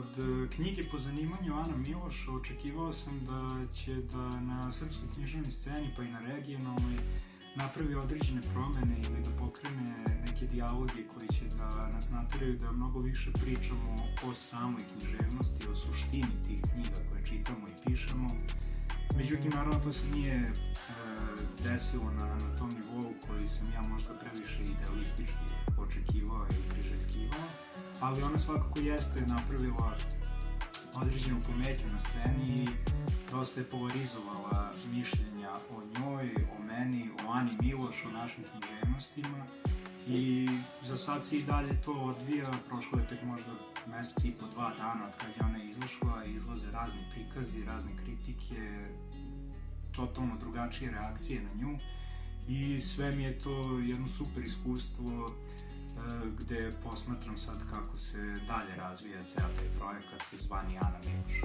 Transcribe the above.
Od knjige po zanimanju Ana Miloš očekivao sam da će da na srpskoj književnoj sceni pa i na regionalnoj napravi određene promene ili da pokrene neke dijaloge koji će da nas nateraju da mnogo više pričamo o samoj književnosti, o suštini tih knjiga koje čitamo i pišemo. Međutim, naravno to se nije desilo na tom nivou koji sam ja možda previše idealistički očekivao i priželjkivao, ali ona svakako jeste napravila određenu pometnju na sceni i dosta je polarizovala mišljenja o njoj, o meni, o Ani Miloš, o našim književnostima i za sad se i dalje to odvija. Prošlo je tek možda mesec i po, 2 dana od kad je ona izašla i izlaze razni prikazi, razne kritike, totalno drugačije reakcije na nju i sve mi je to jedno super iskustvo gde posmatram sad kako se dalje razvija ceo taj projekat zvani Ana Miloš.